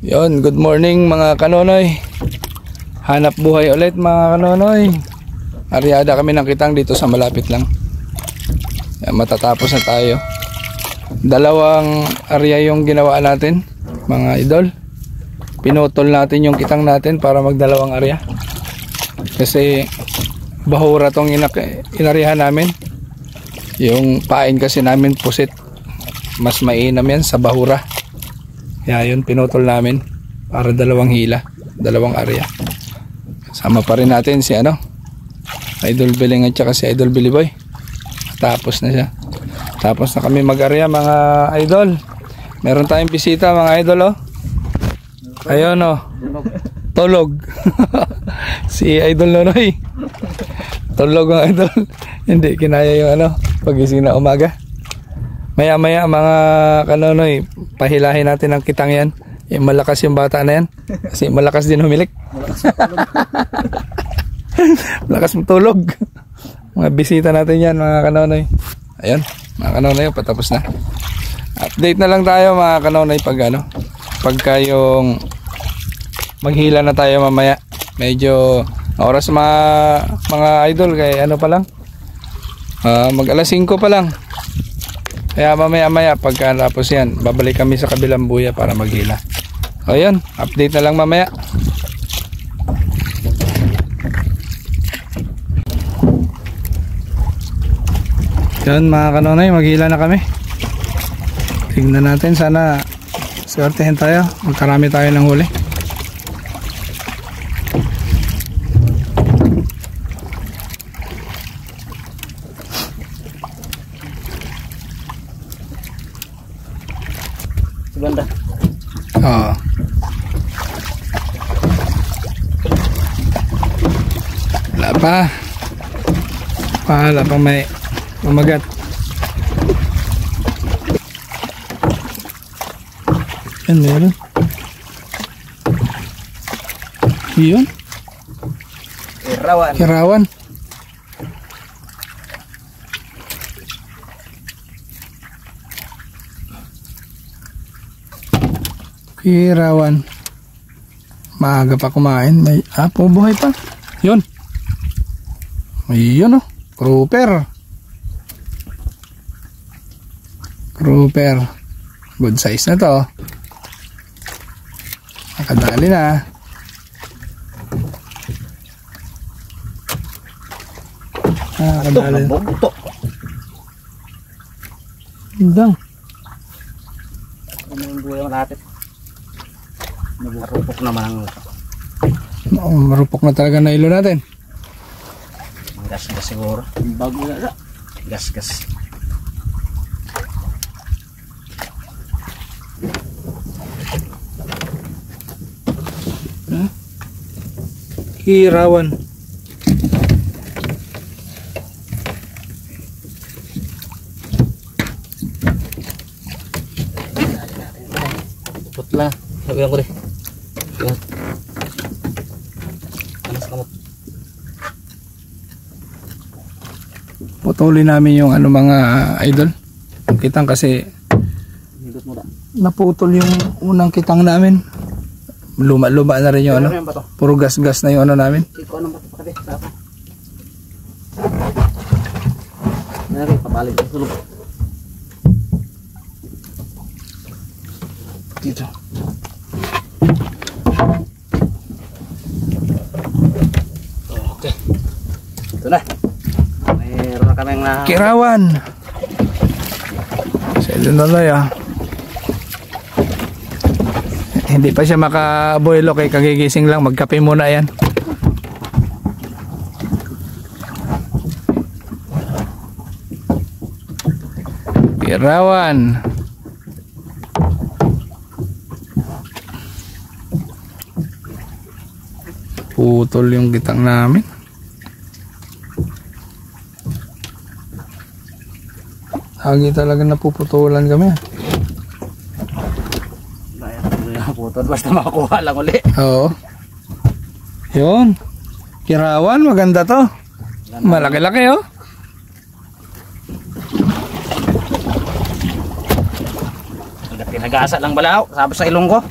Yon, good morning mga kanonoy. Hanap buhay ulit mga kanonoy. Aryada kami ng kitang dito sa malapit lang. Yan, matatapos na tayo. Dalawang area yung ginawa natin mga idol. Pinutol natin yung kitang natin para magdalawang area. Kasi bahura tong inarihan namin. Yung pain kasi namin pusit. Mas mainam yan sa bahura. Kaya yun pinutol namin para dalawang hila, dalawang area. Sama pa rin natin si Idol Beling at saka si Idol Billy Boy. Tapos na siya. Tapos na kami mag-area mga idol. Meron tayong bisita mga idol oh. Ayun oh. Tulog. Si Idol Nonoy. Tulog mga idol. Hindi kinaya yung pagising na umaga. Maya maya mga kanonoy, pahilahin natin ang kitang yan. Malakas yung bata na yan. Kasi malakas din humilik. Malakas matulog. Mga bisita natin yan mga kanonoy. Ayun mga kanonoy, patapos na. Update na lang tayo mga kanonoy pagka yung maghila na tayo mamaya. Medyo oras mga idol kay pa lang. Mag alas 5 pa lang. Kaya mamaya pagka tapos yan, babalik kami sa kabilang buya para maghila. O yun, update na lang mamaya. Yun mga kanonoy, maghila na kami. Tingnan natin, sana swertehin tayo, magkarami tayo ng huli. Ganda. Oo. Wala pa may mamagat. Yan meron. Yun. Kirawan. Kirawan. Maaga pa kumain. May buhay pa. Yun. Ayun oh. Grouper. Good size na to. Nakadali na. Nakadali na. Hindang. Ano yung buhay malapit? Marupok naman ang marupok na talaga na ilo natin. Gas siguro. Bago na. Gas. Kirawan. Putla. Sabi ko deh. Panas kamot. Putulin namin yung mga idol. Kitang kasi naputol yung unang kitang namin. Luma na rin yung puro gas na yung namin. Pabalik sulog. Dito. Okay. Ito na. Mayroon na kaming Kirawan. Sa Illinois Hindi pa siya makaboilo kay kagigising lang. Magkape muna yan. Kirawan. Putol yung kitang namin. Lagi talaga napuputulan kami. Putol basta makakuha lang uli. Oo. Yun. Kirawan, maganda to. Malaki-laki oh. Agapin Pinag-aasa lang balaw, sabi sa ilong ko.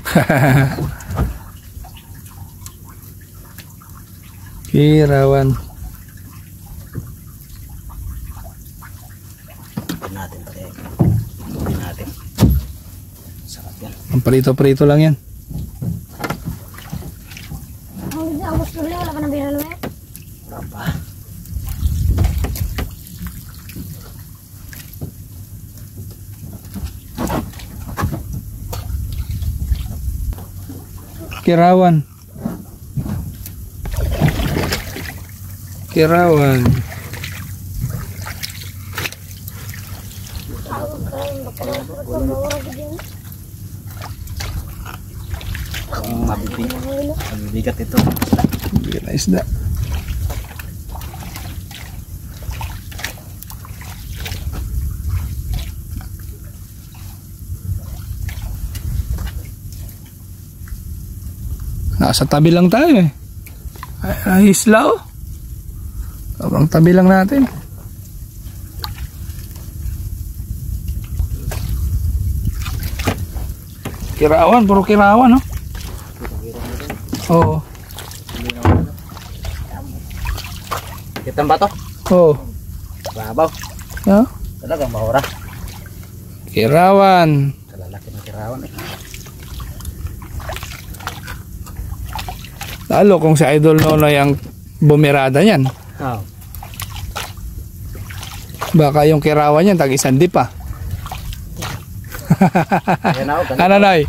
Kirawan. Ito natin pati. Ito natin. Sarap yan. Ang prito-prito lang yan. Ang gusto nila, wala pa nang binalo eh. Sarap pa. Kirawan. Kirawan. Kung mabibigat ito. Bigat na isda. Nasa tabi lang tayo eh. Ay, isla oh. Sobrang tabi lang natin. Kirawan, puro kirawan oh. Oo. Kitang ba to? Oo. Babaw. Yeah. Talagang mahura. Kirawan. Kalalaki ng kirawan eh. Lalo kung si Idol Nonoy ang bumirada niyan. Oh. Baka yung kirawan niyan tag-isang di pa. Ayan ako. Ano Noy?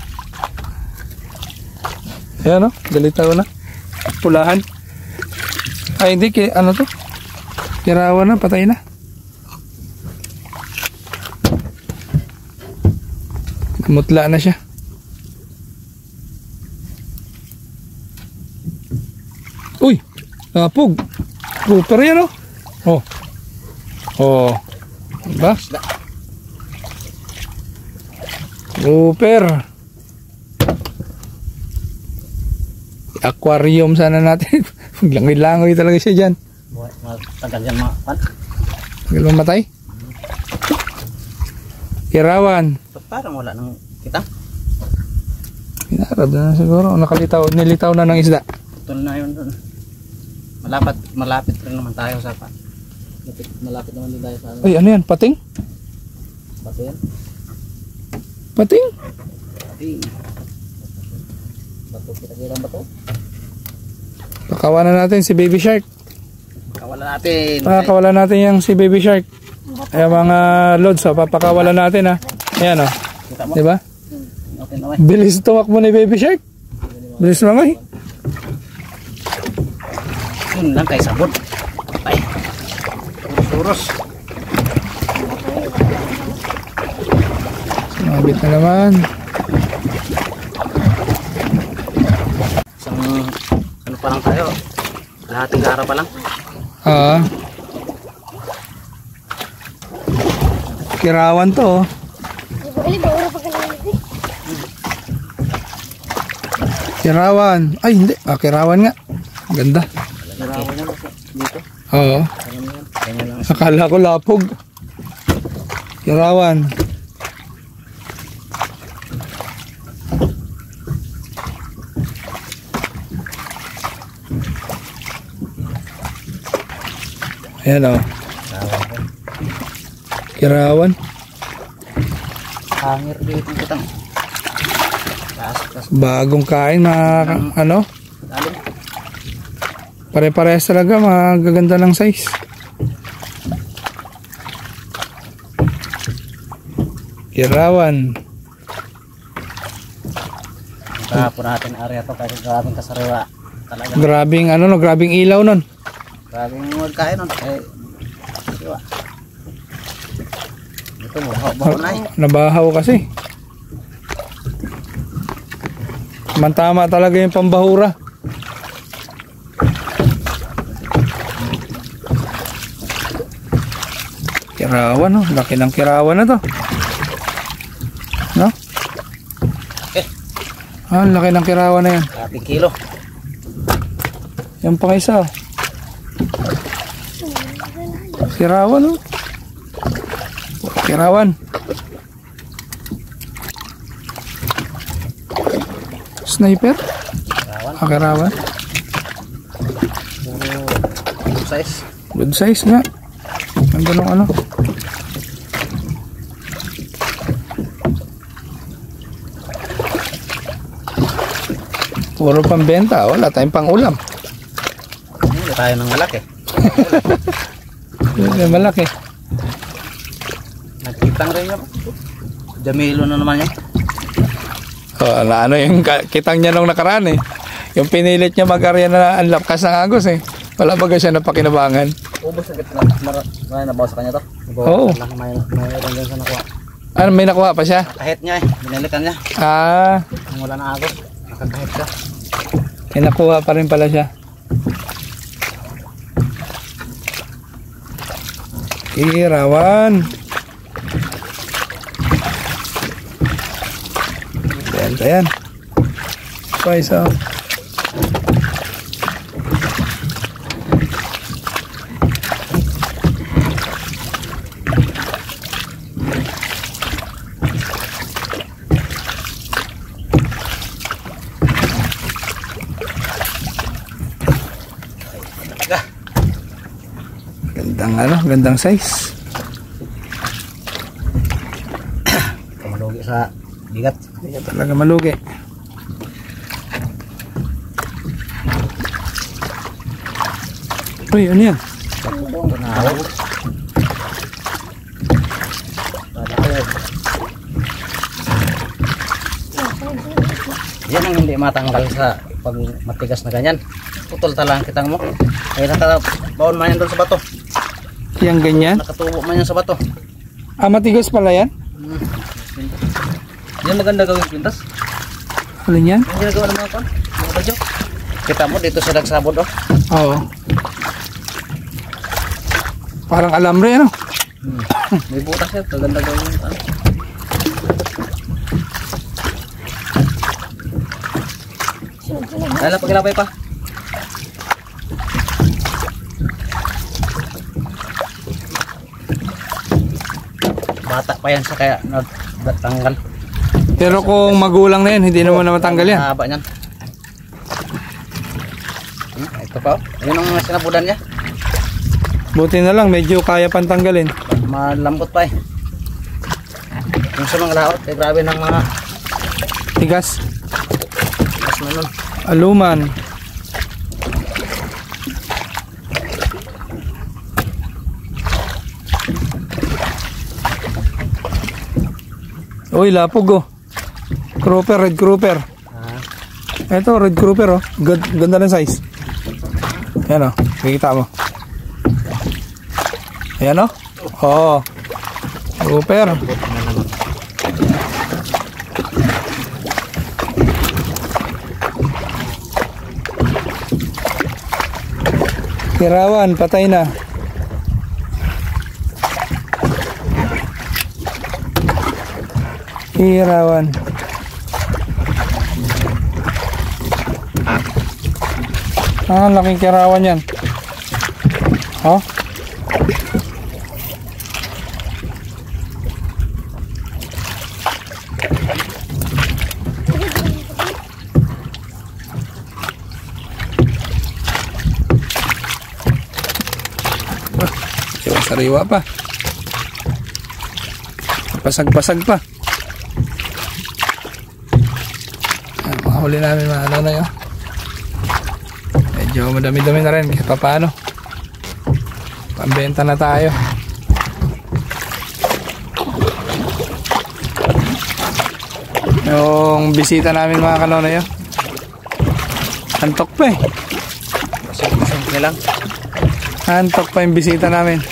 Ayan o, galita ko na. Pulahan. Ay hindi, ano to? Kirawan na, patay na. Mutla na siya. Uy, napog. Grouper yan o. Oh. Oh. Diba? Grouper. Aquarium sana natin. Langoy-langoy talaga siya dyan. Tagal yan mga pan. Tagal mamatay. Kirawan. Parang wala nang kita. Pinarad na siguro. Nakalitaw, nilitaw na ng isda. Putol na yun dun. Malapit rin naman tayo sa pan. Malapit naman din tayo sa ano. Ay, ano yan? Pating? Pati yan. Pating? Pati. Bato, kita-kirang bato. Pakawalan natin si Baby Shark. Kawalan natin. Pakakawalan natin yung si Baby Shark. Ay mga lods, papakawalan natin ha. Ayan o. Kita mo? Diba? Okay na. Bilis tumakbo ni Baby Shark. Bilis mamay. Yun lang kay sabon. Ay. Urus-urus. Mabit na naman. Isang ano pa lang tayo. Lahating gara pa lang. Kirawan to oh. Kirawan. Ay hindi. Kirawan nga. Ganda. Kirawan na dito. Oo. Ganyan lang. Akala ko lapog. Kirawan. Ayan o. Kirawan. Hangir dito kitang. Taas. Bagong kain mga ano. Lalim. Pare-parehas talaga. Magaganda ng size. Kirawan. Kahapon natin area to kasi grabing kasariwa. Talaga. Grabing ano no. Grabing ilaw nun. Grabing magkain nun. Kasariwa. Ito baho na eh. Nabahaw kasi. Mantama talaga yung pambahura. Kirawan no. Laki ng kirawan na to. No? Laki ng kirawan na yan. 1 kilo. Yung pang isa. Kirawan no. Kirawan. Sniper? Rawan. Akarawan? Puro size. Good size nga. Ganda nung ano. Puro pambenta. Wala tayong pang ulam. Hindi tayo ng malaki. Yung malaki. Nagkitang rin yun. Jamilo na naman yan. Ano yung kitang niya nung nakaraan eh. Yung pinilit niya mag-arya na ang lakas ng agos eh. Wala baga siya napakinabangan. Ubus na kita. Marami na bawa sa kanya to. Oo. Mayroon din sa nakuha. Ano, may nakuha pa siya? Kahit niya eh. Binalikan niya. Nung wala na agos. Nakagahit siya. May nakuha pa rin pala siya. Irawan. Ayan. Pa isa. Gandang size. Malugi sa bigat. Hindi talaga malugi. Uy, ano yan? Yan ang hindi matanggal sa pag matigas na ganyan. Putol talang kitang mo. Ay nakabaon man yan doon sa bato. Yang ganyan? Nakatubo man yan sa bato. Matigas pala yan? Yan maganda gawing pintas. Alin yan? Yung ginagawa ng mga badyo. Kita mo dito sa dagsabod oh. Oo. Parang alambre ano? May butas yan. Maganda gawing ano. Lala pagilapay pa. Bata pa yan sa kaya natanggal. Pero kung magulang na yan, hindi naman na matanggal yan. Haba niyan. Ito pa oh. Yun ang sinabudan niya. Buti na lang, medyo kaya pang tanggalin. Malambot pa eh. Yung sa mga laot, eh grabe ng mga Tigas. mas na nun. Aluman. Uy, lapog oh. Grouper, red grouper. Ito, red grouper oh. Ganda ng size. Ayan oh, makikita mo. Ayan oh. Oo. Grouper. Kirawan, patay na. Kirawan. Laking kirawan yan. Oh. Sariwa pa. Pasag-pasag pa. Ayan, mahuli namin mga nanay oh. Medyo madami-dami na rin kahit pa paano. Pambenta na tayo. Yung bisita namin mga kanonay oh. Antok pa eh. Pasig-pasig lang. Antok pa yung bisita namin.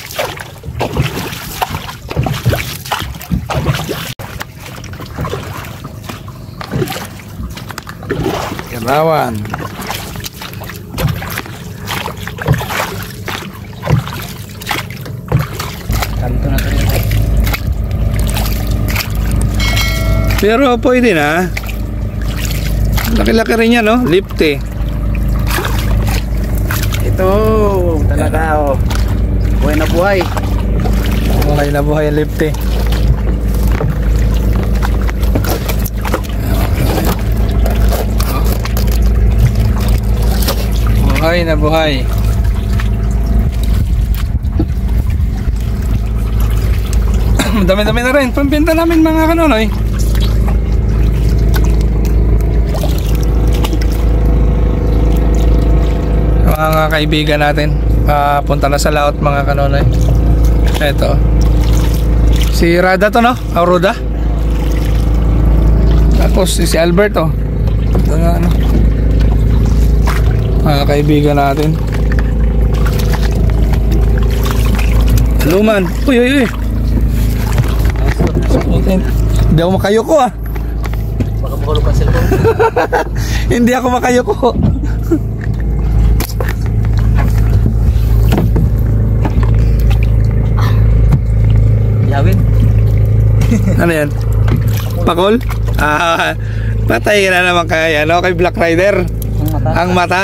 Kirawan. Kanto na ito. Pero pwede na. Laki-laki rin yan no? Lipte. Ito talaga oh. Buhay na buhay. Buhay na buhay ang lipte. Buhay na buhay. Dami-dami na rin. Pambenta namin mga kanonoy. Mga kaibigan natin. Punta na sa laot mga kanonoy. Ito. Si Rada to, no? Auroda. Tapos si Alberto. Ito nga, ano. Mga kaibigan natin. Luman. Uy, uy, uy. Hindi ako makayuko ah. Baka makulog ang cellphone. Hindi ako makayuko. Yawin. Ano yan? Pakol? Ah, patay na naman kay, ano, kay Black Rider. Ang mata. Ang mata.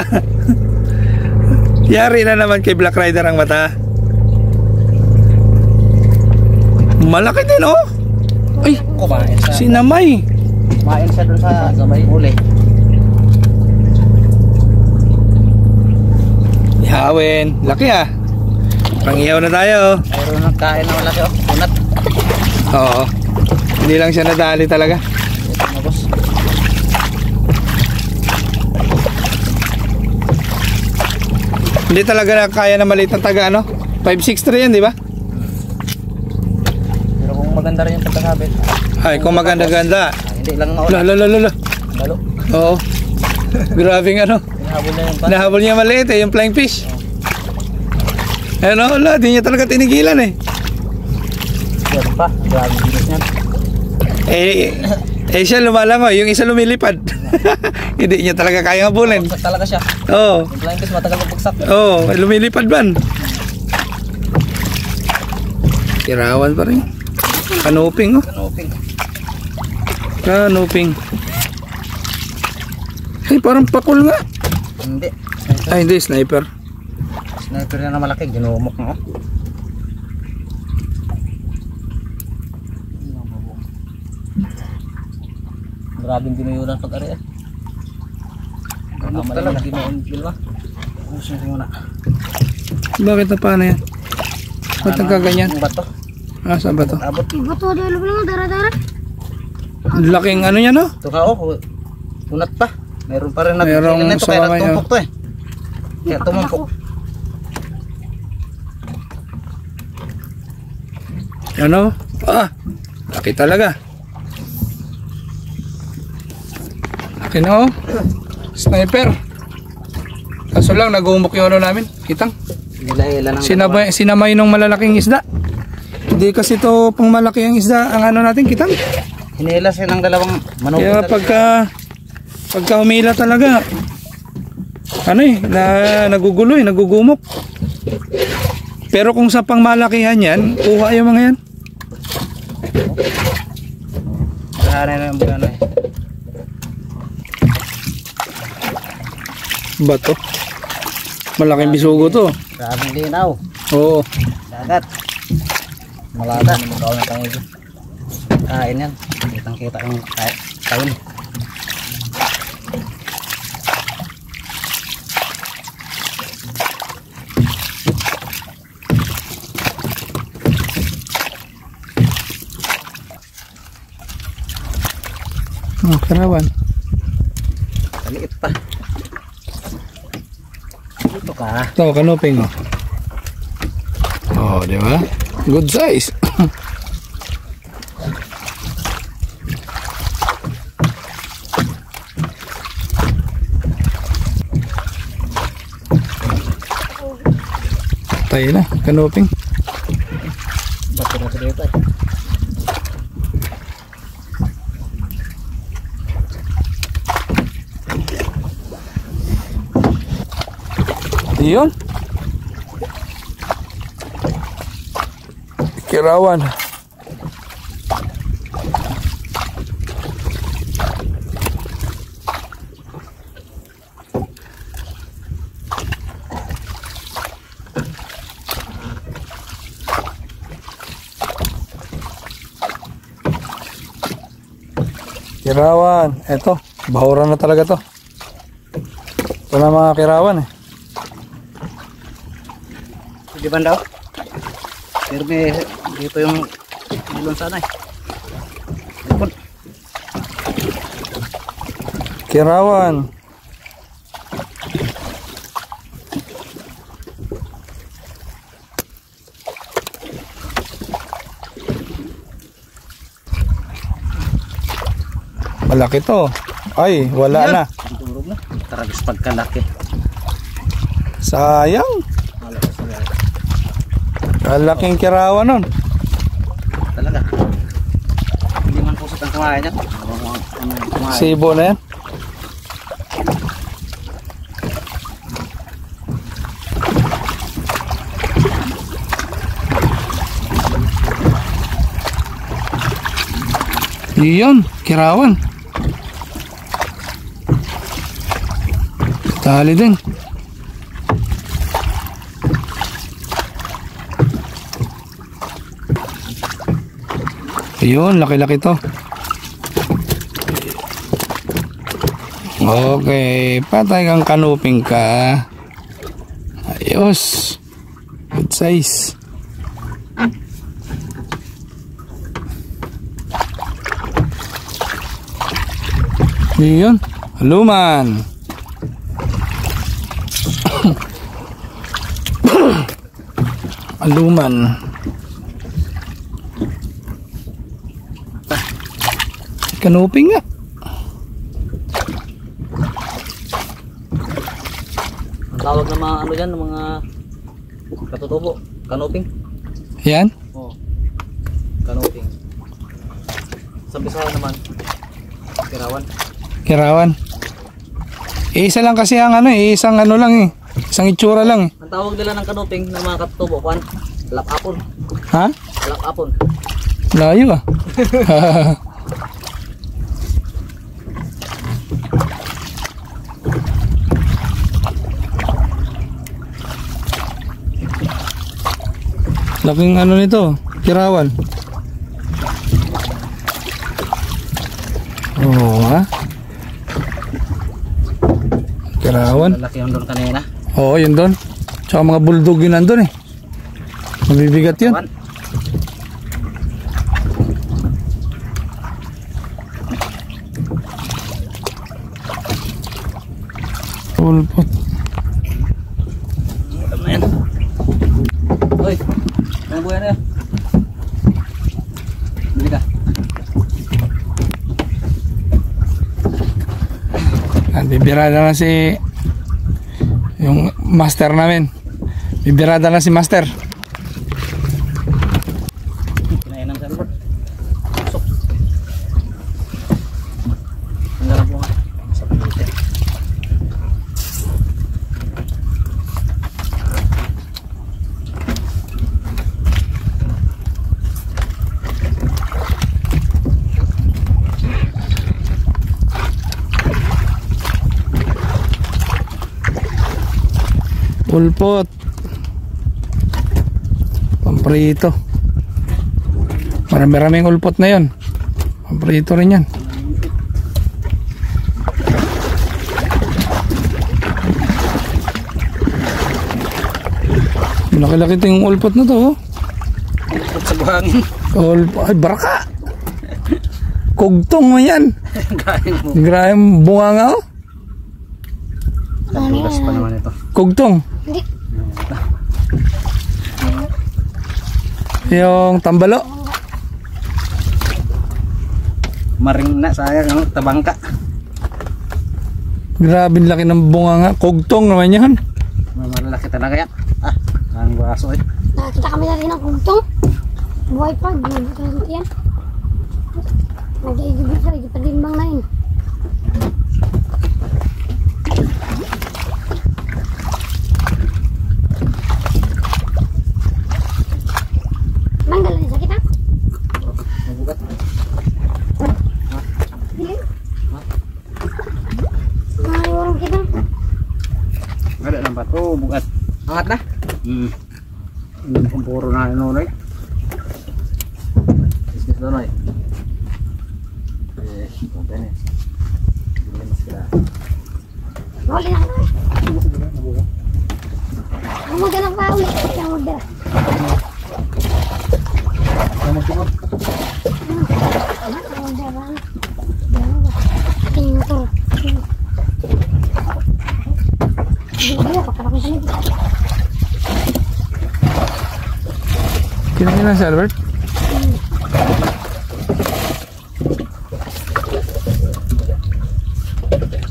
Yari na naman kay Black Rider ang mata. Malaki din oh. Ay, Kumain siya. sinamay. Kumain siya dun sa gamay uli. Ihawin. Laki ah. Pangihaw na tayo. Mayroon ng kain na malaki oh. Unat. Oo. Hindi lang siya nadali talaga. Ito na boss. Hindi talaga na kaya na maliit ng taga ano? 563 yan, di ba? Pero kung maganda rin yung pagkakabit. Ay, kung maganda-ganda. Hindi lang nga La ulit. la la la la. Lalo. Oo. Grabing ano. Hinahabol na yung pan. Nahabol niya maliit eh, yung flying fish. Ano, wala, di niya talaga tinigilan eh. Yan pa. Grabe bilis niyan. Eh siya lumalangoy, yung isa lumilipad. Hindi niya talaga kaya habulin. Bagsak talaga siya. Oo. Yung flying fish matagal magpagsak. Oo, lumilipad ban. Kirawan pa rin. Kanuping oh. Kanoping. Kanuping. Ay, parang pakul nga. Hindi. Ay, hindi, sniper. Sniper na malaki. Ginumok na oh. Grabing dinuyulan pag-ari eh. Gamok talaga. Ginuunpil ba? Usin ko muna. Bakit na paano yan? Ba't nagkaganyan? Ang bato. Ah, saan ba to? Abot. Bato di alam lang dara-dara. Laking ano yan oh. Ito ka oh. Unat pa. Mayroon pa rin Mayroong ito kaya sumamay, tumpok to eh. Kaya tumumpok. Ano? Ah, laki talaga. Laki na oh. Sniper. Kaso lang, nag-uumok yung ano namin. Kitang. Ilan ang Sinamay nung malalaking isda. Hindi kasi to pang malaki ang isda ang ano natin, kitang. hinila siya ng dalawang manok. Kaya pagka humila talaga, ano eh, nagugulo eh, nagugumok. Pero kung sa pangmalakihan yan, kuha yung mga yan. Hanay na yung ano eh. Bato. Malaking bisugo to. Grabing linaw. Oo. Dagat. Malata. Magkakaw na tayo dyan. Kain yan. Kitang kita yung kain. Oh, karawan. Kaliit pa. Dito ka. Ito, kanuping oh. Oh, di ba? Good size. Tayo na, kanuping. Bato na sa dito eh. Yun. Kirawan. Kirawan. Eto, bahuran na talaga to. Ito na mga kirawan eh. Di ba daw? Pero dito yung ulon sana eh. Lipon. Kirawan. Malaki to. Ay, wala na. Durog na. Taragis pagkalaki. Sayang. Wala ko sa Kalaking kirawan nun. talaga. Hindi man pusot ang kumain niya. Kumain. Sibo na yan. Yun, kirawan. Tali din. Ayun, laki-laki to. Okay, patay kang kanuping ka. Ayos. Good size. Yun, haluman. Haluman. Kanuping nga. Ang tawag ng mga ano dyan, ng mga katutubo, kanuping. Yan. Oo. Kanuping. Sa Bisaya naman, kirawan. Kirawan. Isa lang kasi ang ano eh, isang ano lang eh. Isang itsura lang eh. Ang tawag nila ng kanuping ng mga katutubo, kuan, lapapon. Ha? Lapapon. Layo ah. Laking ano nito, kirawan. Oo ha. Kirawan. Lalaki yung doon kanina. Oo, yun doon. Tsaka mga bulldog yun nandun eh. Mabibigat yun. Kawan. Pulpot. Ano na yan? Uy, ano buhay na yan? Bili ka. Bibirada na si yung master namin. Bibirada na si master. Kinain ng server. Pasok. Ang galang po nga. Sa pagkita. Pulpot. Pamprito. Marami-raming ulpot na yun. Pamprito rin yan. Malaki-laki ito yung ulpot na to. Oh. Ikot sa buhangin. Ay, baraka. Kugtong mo yan. Galing mo. Grabe bunga nga oh. Nagugas pa naman ito. Kugtong. Hindi. Yung tambalo. Maring na sayang ang tabangka. Grabe laki ng bunga nga. Kugtong naman yan. Malalaki talaga yan. Ah, ang baso eh. Nakakita kami natin ng kuntong. Buhay pa. Ginagawa yan. Nag-iigibig sa igipadimbang na yun. Manggal din sakit ha? Mabugat. Dilim? Nangayurong kita. Ada ng bato, bugat. Angat na? Hindi kong puro na nunoy. Isnis nunoy. Konten eh. Hindi mas kira. Huli na ka na. Ako maghanap pa ulit. Kaya magdala. Ano magtungod? Ako magdala. Ating motor. Hindi, pakalaki sa nito. Kinain na si Albert?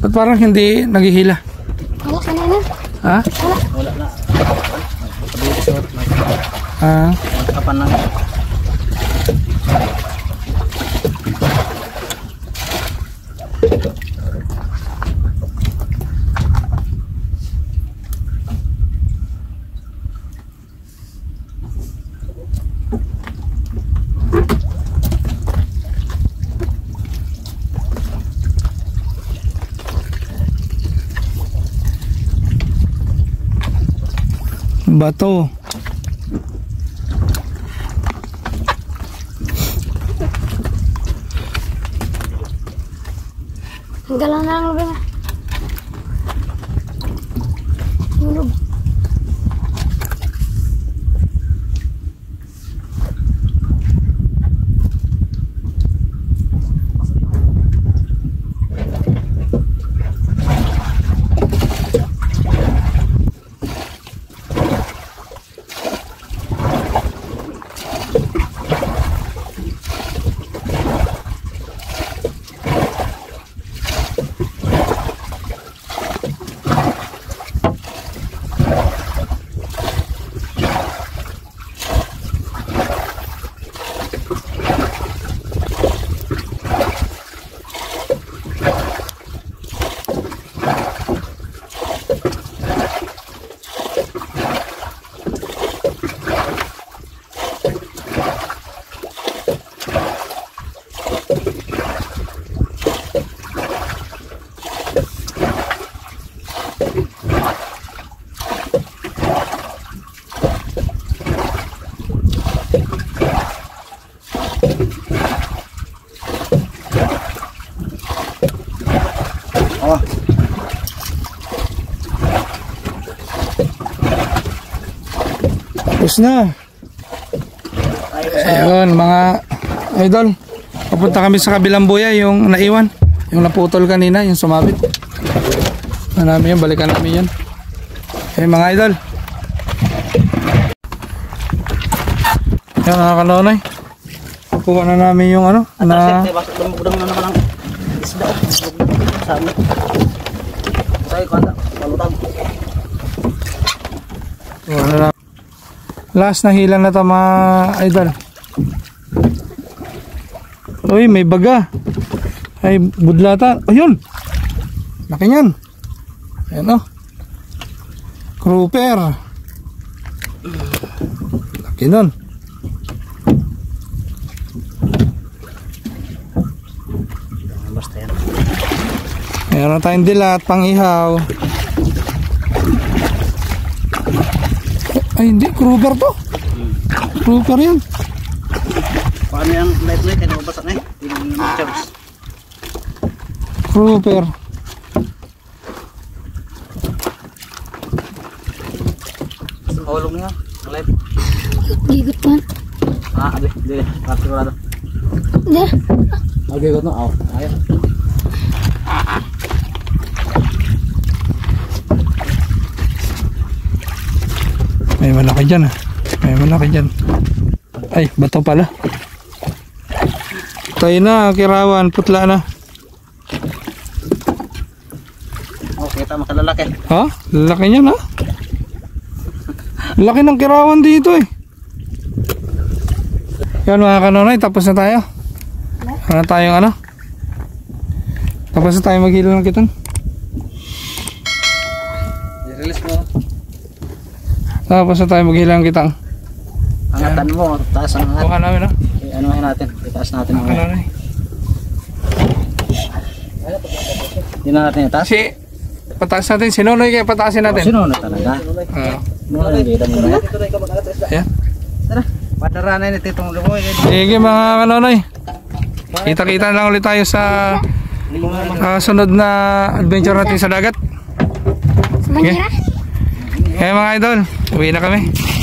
Ba't parang hindi naghihila? Wala ka na na. Ha? Wala na. Pag-iisot. Ah, Kapan lang. bato. Galang na lang ba? Tulog. Oh, Tapos na. Ayun mga idol. Papunta kami sa kabilang buya, yung naiwan. Yung naputol kanina, yung sumabit. Namin yun, balikan namin yun. Ayun mga idol. Yan mga kanonoy. Kuha na namin yung ano. Na... bakit lumugdang na naman ang isda? Sa amin. Sa'yo, kanda. Palutang. Kuha na namin. Last na hila na ito mga idol. Uy, may baga. Ay, budlata. Ayun. Laki niyan. Ayan o. Grouper. Laki nun. Basta yan. Meron tayong dilat, pang-ihaw. Ay, hindi. Grouper to. Grouper yan. Paano yan? Light-light. Kaya nababasak na eh. Hindi na charge. Grouper. Mahulog niya. Light. Gigot man. Abi. Hindi. Sigurado. Hindi. Okay, got no. Ayaw. May malaki dyan ah. May malaki dyan. Ay, bato pala. Tayo na, kirawan, putla na. Oh, kita makalalaki. Ha? Laki niyan ha? Laki ng kirawan dito eh. Yan mga kanonoy, tapos na tayo. Ano tayong ano? Tapos na tayo maghilo ng kitang. I-release mo. Tapos na tayo maghilo ng kitang. Angatan mo. Taas ang angat. Buka namin ha? Anuhin natin. Itaas natin. Mga kanonoy. Hindi na natin itaas. Kasi, pataas natin. Sinunoy kaya pataasin natin. Sino na talaga? Muna yung gita mo na. Ayan. Tara. Padaranan ni Titong Lumoy. Sige mga kanonoy. Kita-kita lang ulit tayo sa sunod na adventure natin sa dagat. Sa Manira? Kaya mga idol, uwi na kami.